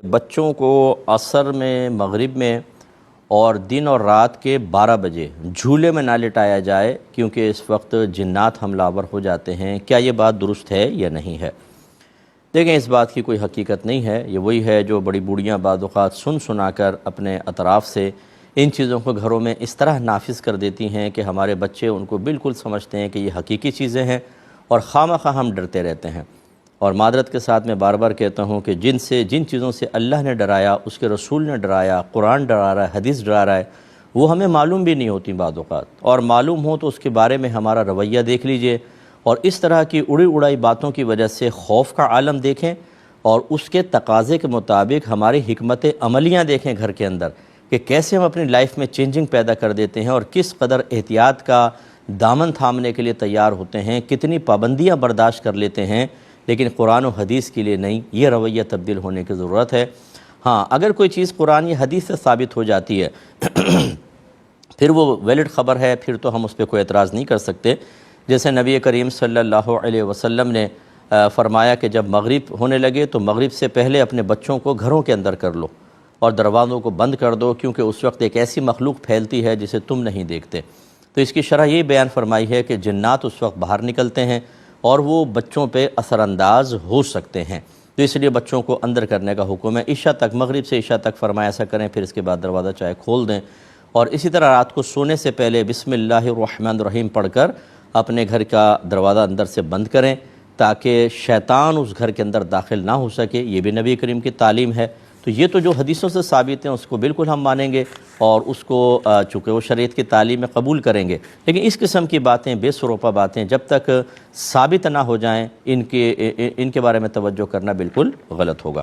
بچوں کو عصر میں، مغرب میں اور دن اور رات کے 12 بجے جھولے میں نہ لٹایا جائے، کیونکہ اس وقت جنات حملہ آور ہو جاتے ہیں۔ کیا یہ بات درست ہے یا نہیں ہے؟ دیکھیں، اس بات کی کوئی حقیقت نہیں ہے۔ یہ وہی ہے جو بڑی بوڑھیاں بعض اوقات سنا کر اپنے اطراف سے ان چیزوں کو گھروں میں اس طرح نافذ کر دیتی ہیں کہ ہمارے بچے ان کو بالکل سمجھتے ہیں کہ یہ حقیقی چیزیں ہیں، اور خواہ ہم ڈرتے رہتے ہیں۔ اور معذرت کے ساتھ میں بار بار کہتا ہوں کہ جن چیزوں سے اللہ نے ڈرایا، اس کے رسول نے ڈرایا، قرآن ڈرا رہا ہے، حدیث ڈرا رہا ہے، وہ ہمیں معلوم بھی نہیں ہوتی بعض اوقات، اور معلوم ہو تو اس کے بارے میں ہمارا رویہ دیکھ لیجئے، اور اس طرح کی اڑی اڑائی باتوں کی وجہ سے خوف کا عالم دیکھیں، اور اس کے تقاضے کے مطابق ہماری حکمت عملیاں دیکھیں گھر کے اندر، کہ کیسے ہم اپنی لائف میں چینجنگ پیدا کر دیتے ہیں، اور کس قدر احتیاط کا دامن تھامنے کے لیے تیار ہوتے ہیں، کتنی پابندیاں برداشت کر لیتے ہیں، لیکن قرآن و حدیث کے لیے نہیں۔ یہ رویہ تبدیل ہونے کی ضرورت ہے۔ ہاں، اگر کوئی چیز قرآن یا حدیث سے ثابت ہو جاتی ہے پھر وہ ویلڈ خبر ہے، پھر تو ہم اس پہ کوئی اعتراض نہیں کر سکتے۔ جیسے نبی کریم صلی اللہ علیہ وسلم نے فرمایا کہ جب مغرب ہونے لگے تو مغرب سے پہلے اپنے بچوں کو گھروں کے اندر کر لو اور دروازوں کو بند کر دو، کیونکہ اس وقت ایک ایسی مخلوق پھیلتی ہے جسے تم نہیں دیکھتے۔ تو اس کی شرح یہ بیان فرمائی ہے کہ جنات اس وقت باہر نکلتے ہیں اور وہ بچوں پہ اثر انداز ہو سکتے ہیں، تو اس لیے بچوں کو اندر کرنے کا حکم ہے۔ عشاء تک، مغرب سے عشاء تک فرمایا ایسا کریں، پھر اس کے بعد دروازہ چاہے کھول دیں، اور اسی طرح رات کو سونے سے پہلے بسم اللہ الرحمن الرحیم پڑھ کر اپنے گھر کا دروازہ اندر سے بند کریں، تاکہ شیطان اس گھر کے اندر داخل نہ ہو سکے۔ یہ بھی نبی کریم کی تعلیم ہے۔ تو یہ تو جو حدیثوں سے ثابت ہیں اس کو بالکل ہم مانیں گے، اور اس کو چونکہ وہ شریعت کی تعلیم میں قبول کریں گے، لیکن اس قسم کی باتیں، بے سروپا باتیں جب تک ثابت نہ ہو جائیں، ان کے بارے میں توجہ کرنا بالکل غلط ہوگا۔